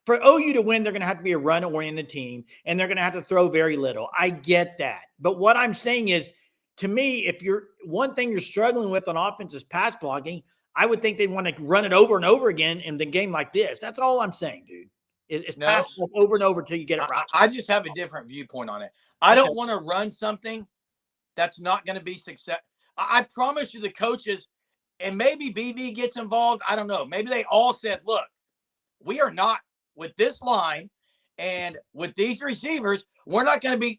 For OU to win, they're going to have to be a run-oriented team, and they're going to have to throw very little. I get that. But what I'm saying is, to me, if one thing you're struggling with on offense is pass blocking, I would think they'd want to run it over and over again in the game like this. That's all I'm saying, dude. It's pass block over and over until you get it right. I just have a different viewpoint on it. I don't want to run something that's not going to be success. I promise you the coaches, and maybe BB gets involved. I don't know. Maybe they all said, look, we are not with this line And with these receivers, we're not going to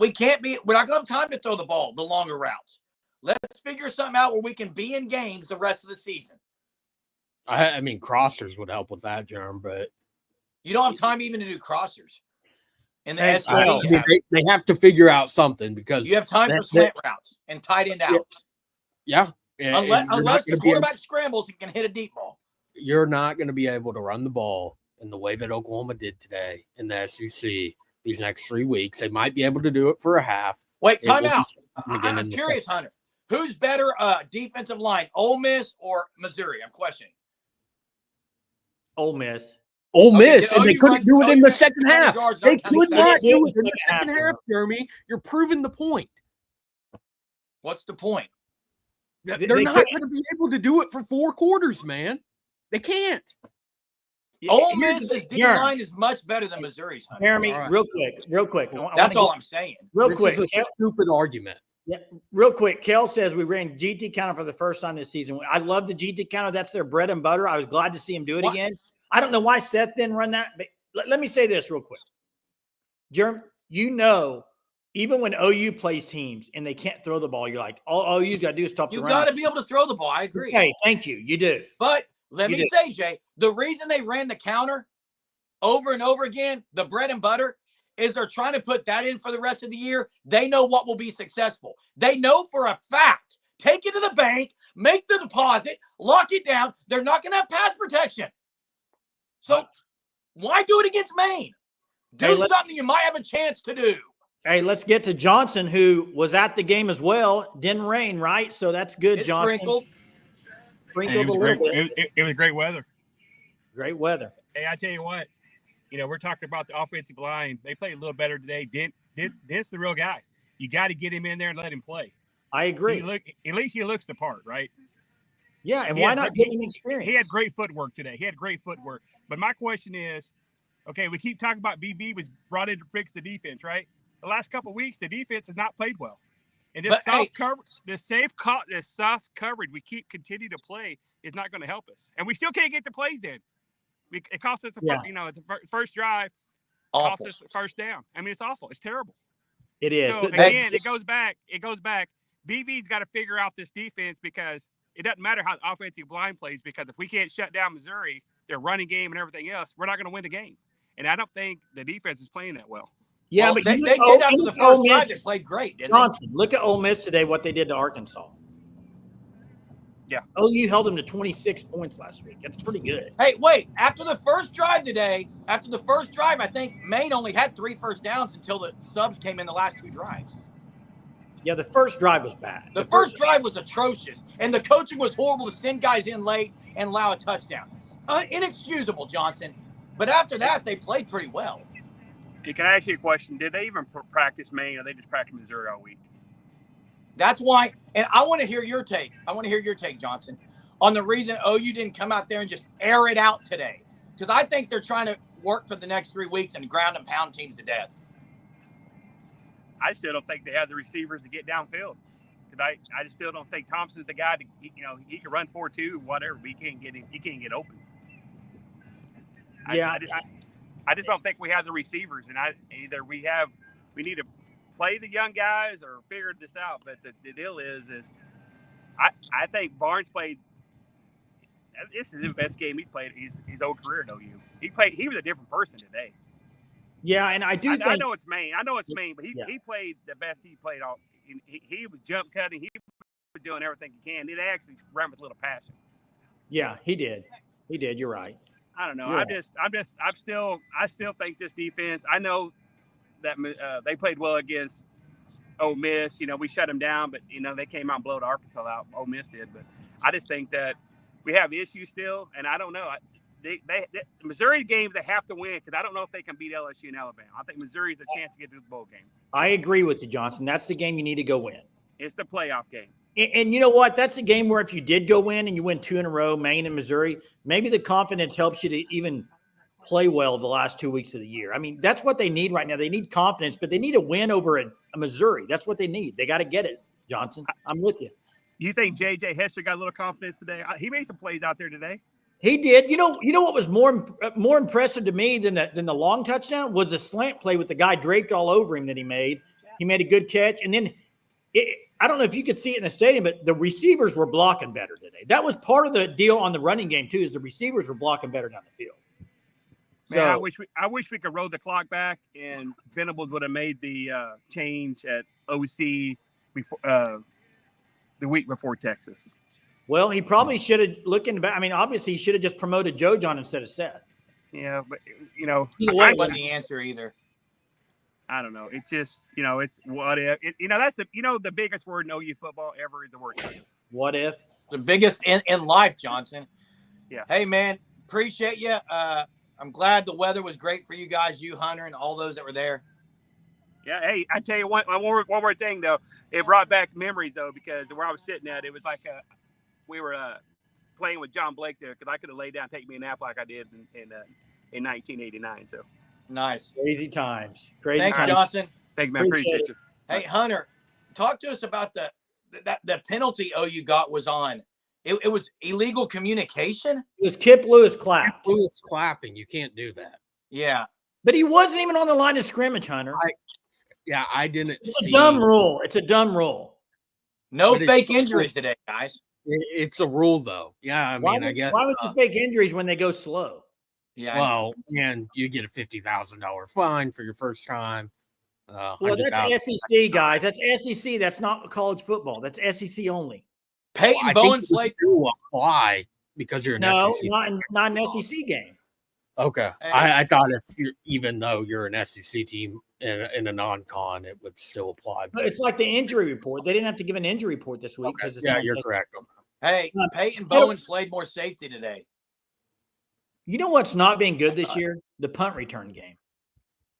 have time to throw the ball, the longer routes. Let's figure something out where we can be in games the rest of the season. I mean, crossers would help with that, Jerm, but you don't have time even to do crossers. And the Hey, SEC, they have to figure out something because you have time for slant routes and tight end outs. Yeah. Unless the quarterback scrambles and can hit a deep ball. You're not going to be able to run the ball in the way that Oklahoma did today in the SEC these next 3 weeks. They might be able to do it for a half. Wait, time out. I'm curious, Hunter. Who's better defensive line, Ole Miss or Missouri? I'm questioning. Ole Miss. Ole Miss, and they couldn't do it in the second half. They could not do it in the second half, Jeremy. You're proving the point. What's the point? They're not going to be able to do it for 4 quarters, man. They can't. Ole Miss's D-line is much better than Missouri's. Hunter. Jeremy, right. real quick. That's all I'm saying. Real quick. This is a stupid argument. Yeah, real quick. Kel says we ran GT counter for the first time this season. I love the GT counter. That's their bread and butter. I was glad to see him do it again. I don't know why Seth didn't run that, but let me say this real quick. Jerm, even when OU plays teams and they can't throw the ball, you're like, all OU's got to do is stop the run. You got to be able to throw the ball. I agree. Okay, thank you. You do. But let me say, Jay, the reason they ran the counter over and over again, the bread and butter, is they're trying to put that in for the rest of the year. They know what will be successful. They know for a fact, take it to the bank, make the deposit, lock it down. They're not going to have pass protection. So why do it against Maine? Do something you might have a chance to do. Hey, let's get to Johnson, who was at the game as well. Didn't rain, right? So that's good, Johnson. Sprinkled a little bit. It was great weather. Great weather. Hey, I tell you what, we're talking about the offensive line. They played a little better today. Dent's the real guy. You got to get him in there and let him play. I agree. At least he looks the part, right? Yeah, and why not give him experience? He had great footwork today. But my question is, okay, we keep talking about BB was brought in to fix the defense, right? The last couple of weeks, the defense has not played well. And this soft coverage we keep continue to play is not going to help us. And we still can't get the plays in. It cost us the first drive, cost us the first down. I mean, it's awful. It's terrible. It is. So again, it goes back. BB's got to figure out this defense because it doesn't matter how the offensive line plays, because if we can't shut down Missouri, their running game and everything else, we're not going to win the game. And I don't think the defense is playing that well. Yeah, but they did after the first drive. They played great, didn't Johnson, look at Ole Miss today, what they did to Arkansas. Yeah. OU held them to 26 points last week. That's pretty good. Hey, wait. After the first drive today, I think Maine only had 3 first downs until the subs came in the last 2 drives. Yeah, the first drive was bad. The first drive was atrocious, and the coaching was horrible to send guys in late and allow a touchdown. Inexcusable, Johnson. But after that, they played pretty well. Hey, can I ask you a question? Did they even practice Maine, or they just practice Missouri all week? That's why, and I want to hear your take. Johnson, on the reason OU didn't come out there and just air it out today. Because I think they're trying to work for the next 3 weeks and ground and pound teams to death. I still don't think they have the receivers to get downfield. Because I just still don't think Thompson's the guy to, he can run 4-2, whatever, but he can't get open. I just don't think we have the receivers, and we need to play the young guys or figure this out. But the deal is I think Barnes played. This is the best game he's played his whole career at OU. He was a different person today. Yeah, and I know it's Maine. But he played the best he played all. He was jump cutting. He was doing everything he can. He actually ran with a little passion. Yeah, he did. You're right. I don't know. I still think this defense. I know that they played well against Ole Miss. We shut them down, but they came out and blowed Arkansas out. Ole Miss did, but I just think that we have issues still, and I don't know. Missouri games they have to win, because I don't know if they can beat LSU and Alabama. I think Missouri's a chance to get to the bowl game. I agree with you, Johnson. That's the game you need to go win. It's the playoff game. And you know what? That's a game where if you did go win and you win 2 in a row, Maine and Missouri, maybe the confidence helps you to even play well the last 2 weeks of the year. I mean, that's what they need right now. They need confidence, but they need a win over a Missouri. That's what they need. They got to get it, Johnson. I'm with you. You think J.J. Hester got a little confidence today? He made some plays out there today. He did. You know what was more impressive to me than the long touchdown was the slant play with the guy draped all over him that he made. He made a good catch, and then I don't know if you could see it in the stadium, but the receivers were blocking better today. That was part of the deal on the running game too, is the receivers were blocking better down the field. Man, I wish we could roll the clock back and Venables would have made the change at OC before the week before Texas. Well, he probably should have looking back. I mean, obviously, he should have just promoted Joe John instead of Seth. Yeah, but That wasn't the answer either. I don't know. It's just it's what if. That's the biggest word in OU football ever is the word if. What if? The biggest in life, Johnson. Yeah. Hey, man, appreciate you. I'm glad the weather was great for you guys, you, Hunter, and all those that were there. Yeah. Hey, I tell you one more thing though. It brought back memories though, because where I was sitting at, it was like we were playing with John Blake there, because I could have laid down and take me a nap like I did in 1989. So Nice. Crazy times. Crazy Thanks, times. Johnson. thank you, man. Appreciate you. Hey, Hunter, talk to us about the penalty OU got was on. It was illegal communication. It was Kip Lewis clapped. Lewis clapping. You can't do that. Yeah. But he wasn't even on the line of scrimmage, Hunter. I didn't It's see. a dumb rule. It's a dumb rule. No But it's fake so injuries today, guys. It's a rule, though. Yeah, I mean, I guess. Why would you fake injuries when they go slow? Yeah. Well, and you get a $50,000 fine for your first time. Well, 100,000. that's SEC, guys. That's SEC. That's not college football. That's SEC only. Peyton I Bowen think played. you apply because you're an No, SEC. not an SEC game. Okay, Hey. I thought even though you're an SEC team in a non-con, it would still apply. But it's like the injury report. They didn't have to give an injury report this week because yeah, you're correct. Hey, Uh, Peyton so- Bowen played more safety today. You know what's not being good this year? The punt return game.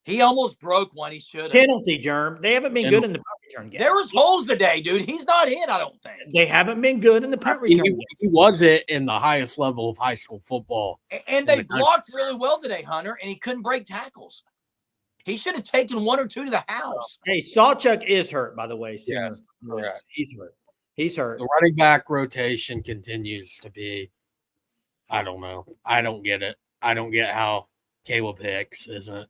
He almost broke one. He should have. Penalty, Germ. They haven't been good in the punt return game. There was holes today, dude. He's not in, I don't think. They haven't been good in the punt return game. He was it in the highest level of high school football. And they blocked really well today, Hunter, and he couldn't break tackles. He should have taken one or two to the house. Hey, Sawchuk is hurt, by the way. Singer. Yes, correct. He's hurt. He's hurt. The running back rotation continues to be, I don't know. I don't get it. I don't get how Caleb Hicks isn't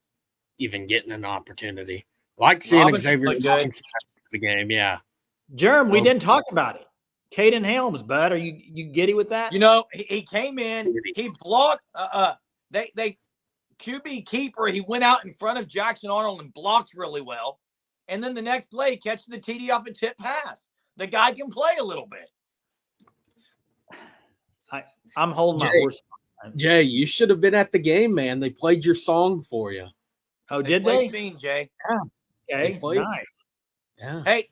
even getting an opportunity. Like seeing Robinson Xavier looked good. Robinson after the game, yeah. Germ, we didn't talk about it. Caden Helms, bud. Are you giddy with that? You know, he came in, he blocked they QB keeper, he went out in front of Jackson Arnold and blocked really well. And then the next play, catch the TD off a tip pass. The guy can play a little bit. I'm holding my Jay. horse. Jay, you should have been at the game, man. They played your song for you. Oh, did played they? Fiend, Jay. Okay, They played. nice. Yeah. Hey,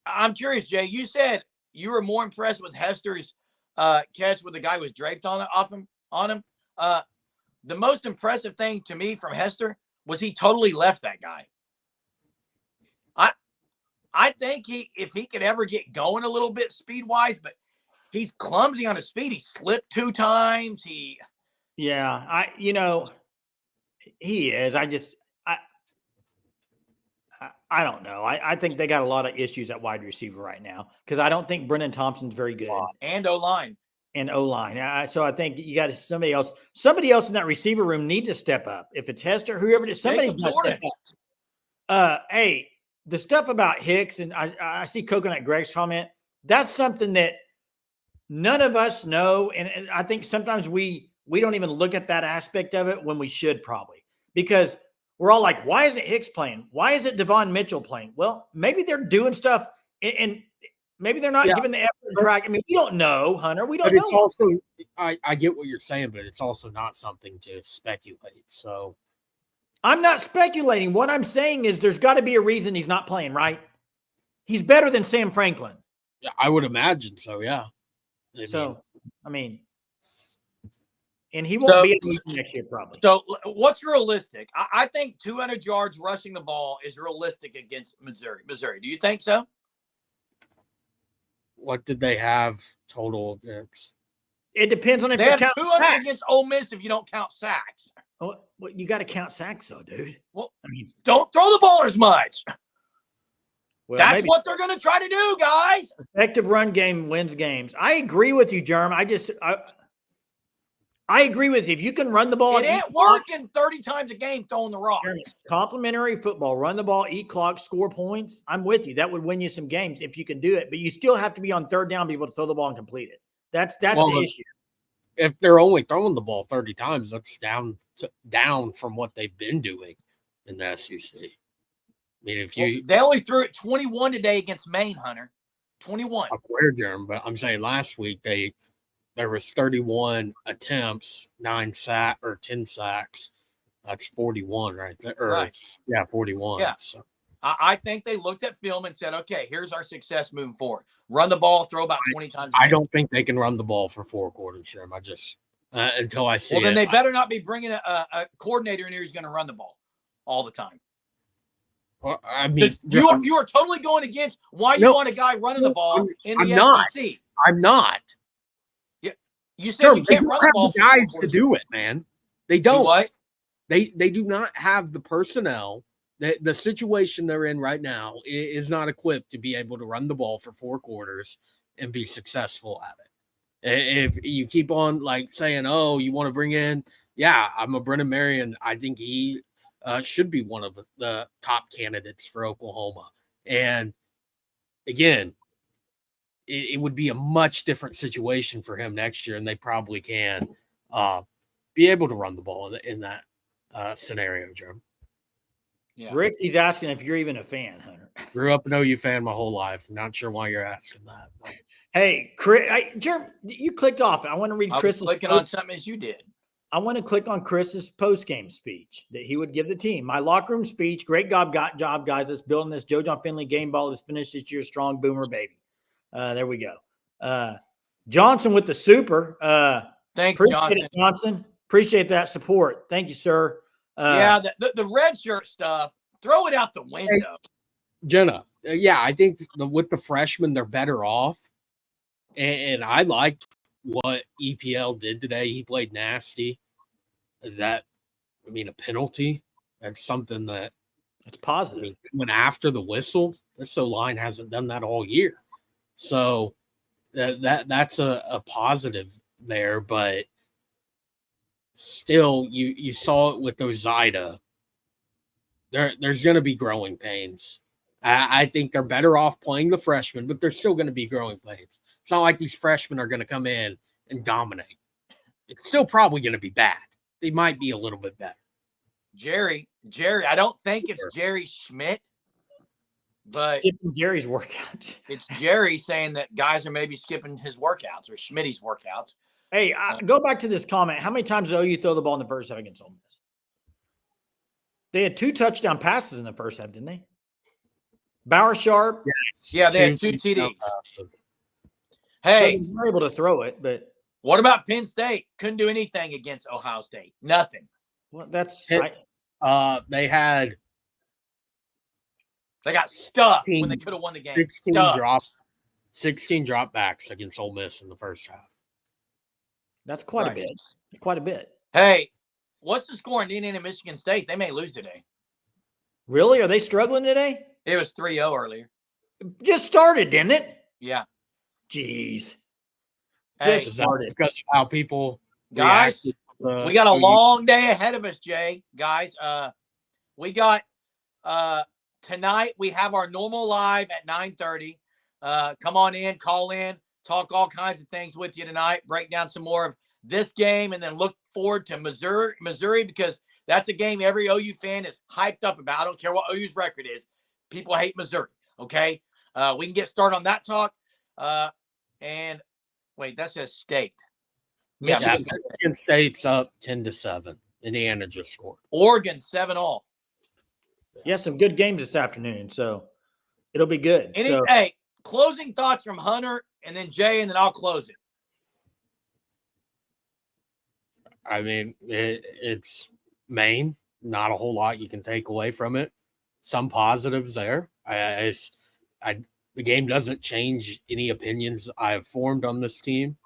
I'm curious, Jay. You said you were more impressed with Hester's catch with the guy who was draped on him. The most impressive thing to me from Hester was he totally left that guy. I think if he could ever get going a little bit speed-wise, but he's clumsy on his feet. He slipped 2 times. He is. I don't know. I think they got a lot of issues at wide receiver right now because I don't think Brennan Thompson's very good. And O-line. And O-line. So I think you got somebody else. Somebody else in that receiver room needs to step up. If it's Hester, whoever it is, somebody's got to step up. Hey, the stuff about Hicks, and I see Coconut Greg's comment, that's something that none of us know. And I think sometimes we don't even look at that aspect of it when we should probably. Because we're all like, why isn't Hicks playing? Why isn't Devon Mitchell playing? Well, maybe they're doing stuff and maybe they're not giving the effort and practice. I mean, we don't know, Hunter. We don't know. It's also, I get what you're saying, but it's also not something to speculate. So I'm not speculating. What I'm saying is there's got to be a reason he's not playing, right? He's better than Sam Franklin. yeah, I would imagine so, yeah. And he won't be in the league next year probably. So what's realistic? I think 200 yards rushing the ball is realistic against Missouri. Do you think so? What did they have total against? It depends on if They you have count 200 sacks. against Ole Miss if you don't count sacks. Well, you got to count sacks, though, dude. Well, I mean, don't throw the ball as much. well, That's maybe what they're going to try to do, guys. effective run game wins games. I agree with you, Jerm. I agree with you. If you can run the ball, It ain't working 30 times a game throwing the rock. Complimentary football, run the ball, eat clock, score points. I'm with you. That would win you some games if you can do it. But you still have to be on third down, be able to throw the ball and complete it. That's the issue. If they're only throwing the ball 30 times, that's down from what they've been doing in the SEC. I mean, if you they only threw it 21 today against Maine, Hunter. 21. I'm aware, Jeremy, but I'm saying last week there was 31 attempts, 10 sacks. That's 41 right there. Right. Yeah, 41. Yeah. So. I think they looked at film and said, okay, here's our success moving forward. Run the ball, throw about 20 times. I don't think they can run the ball for 4 quarters, Jeremy. I just until I see. Well, then they better not be bringing a coordinator in here who's going to run the ball all the time. Well, I mean, you are totally going against why you want a guy running the ball in the SEC. I'm not. You said you can't run the ball. The guys to do it, man. They don't. What? They do not have the personnel. The situation they're in right now is not equipped to be able to run the ball for 4 quarters and be successful at it. If you keep on like saying, "Oh, you want to bring in," I'm a Brennan Marion. I think he should be one of the top candidates for Oklahoma. And again, it would be a much different situation for him next year, and they probably can be able to run the ball in that scenario, Jeremy. Yeah. Rick, he's asking if you're even a fan, Hunter. Grew up an OU fan my whole life. Not sure why you're asking that. But. Hey, Chris, Jeremy, you clicked off. I want to read Chris's. I was clicking on something as you did. I want to click on Chris's post-game speech that he would give the team. My locker room speech. Great job, guys. Let's build this. Joe John Finley game ball. Let's finish this year strong. Boomer, baby. There we go. Johnson with the super. Thanks, Johnson. Appreciate that support. Thank you, sir. The red shirt stuff, throw it out the window. Jenna, I think with the freshmen, they're better off. And I liked what EPL did today. He played nasty. Is that, a penalty? That's something that it's positive. When after the whistle, this line hasn't done that all year. So that's a positive there, but still, you saw it with Ozida. There's going to be growing pains. I think they're better off playing the freshmen, but there's still going to be growing pains. It's not like these freshmen are going to come in and dominate. It's still probably going to be bad. They might be a little bit better. Jerry, I don't think it's Jerry Schmidt, but skipping Jerry's workouts. It's Jerry saying that guys are maybe skipping his workouts or Schmitty's workouts. Hey, go back to this comment. How many times did OU throw the ball in the first half against Ole Miss? They had 2 touchdown passes in the first half, didn't they? Bauer Sharp. Yeah, they had 2 TDs. Hey, so they were able to throw it, but what about Penn State? Couldn't do anything against Ohio State. Nothing. Well, that's they got stuffed when they could have won the game. 16 dropbacks against Ole Miss in the first half. That's quite a bit. It's quite a bit. Hey, what's the score in Indiana, Michigan State? They may lose today. Really? Are they struggling today? It was 3-0 earlier. Just started, didn't it? Yeah. Jeez. Just started because of how people guys. We got a long day ahead of us, Jay. Guys, we got tonight. We have our normal live at 9:30. Come on in, call in, talk all kinds of things with you tonight. Break down some more of this game, and then look forward to Missouri, because that's a game every OU fan is hyped up about. I don't care what OU's record is. People hate Missouri. Okay, we can get started on that talk. And wait, that says State. Michigan State's up 10-7. Indiana just scored. Oregon 7-all. Yeah, some good games this afternoon, so it'll be good. Hey, closing thoughts from Hunter, and then Jay, and then I'll close it. It's Maine. Not a whole lot you can take away from it. Some positives there. The game doesn't change any opinions I have formed on this team.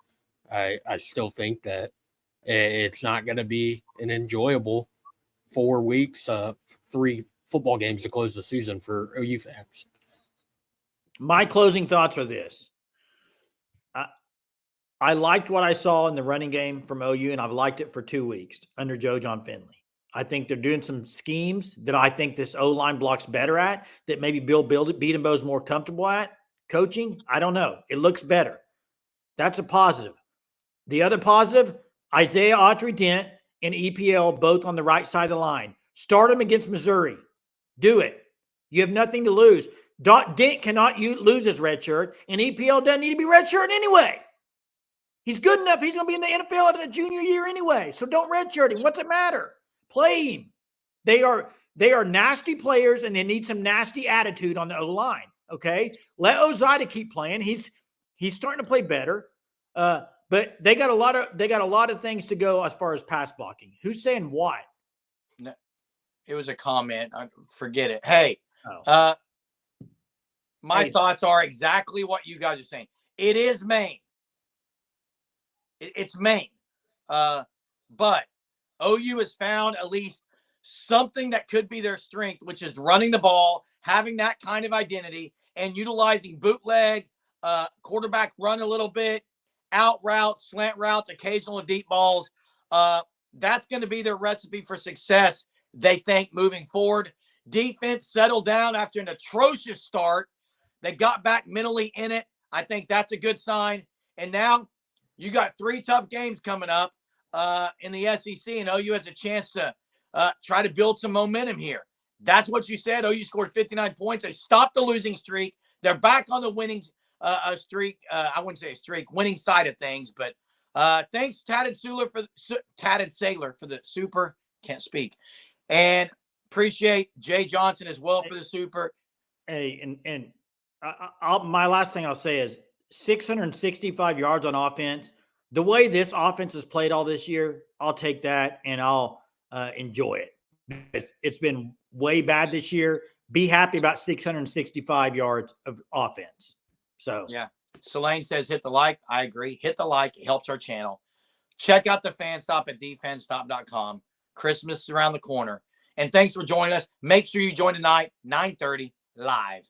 I still think that it's not going to be an enjoyable 4 weeks, 3 football games to close the season for OU fans. My closing thoughts are this. I liked what I saw in the running game from OU, and I've liked it for 2 weeks under Joe John Finley. I think they're doing some schemes that I think this O-line block's better at, that maybe Bill Beatonbow's more comfortable at coaching. I don't know. It looks better. That's a positive. The other positive, Isaiah Autry-Dent and EPL both on the right side of the line. Start them against Missouri. Do it. You have nothing to lose. Dent cannot lose his red shirt, and EPL doesn't need to be red shirt anyway. He's good enough. He's going to be in the NFL at a junior year anyway. So don't redshirt him. What's it matter? Play him. They are nasty players, and they need some nasty attitude on the O-line. Okay, let Ozida keep playing. He's starting to play better. But they got a lot of things to go as far as pass blocking. Who's saying what? No, it was a comment. Forget it. Hey, my thoughts are exactly what you guys are saying. It is Maine. It's Maine. But OU has found at least something that could be their strength, which is running the ball, having that kind of identity, and utilizing bootleg, quarterback run a little bit, out routes, slant routes, occasional deep balls. That's going to be their recipe for success, they think, moving forward. Defense settled down after an atrocious start. They got back mentally in it. I think that's a good sign. And now you got 3 tough games coming up in the SEC, and OU has a chance to try to build some momentum here. That's what you said. OU scored 59 points. They stopped the losing streak. They're back on the winning streak. I wouldn't say a streak, winning side of things. But thanks, Tatted Sailor for the super. Can't speak. And appreciate Jay Johnson as well for the super. Hey, and my last thing I'll say is 665 yards on offense. The way this offense has played all this year, I'll take that and I'll enjoy it. It's been way bad this year. Be happy about 665 yards of offense. So, yeah. Selene says hit the like. I agree. Hit the like. It helps our channel. Check out the fan stop at defenstop.com. Christmas is around the corner. And thanks for joining us. Make sure you join tonight, 9:30 live.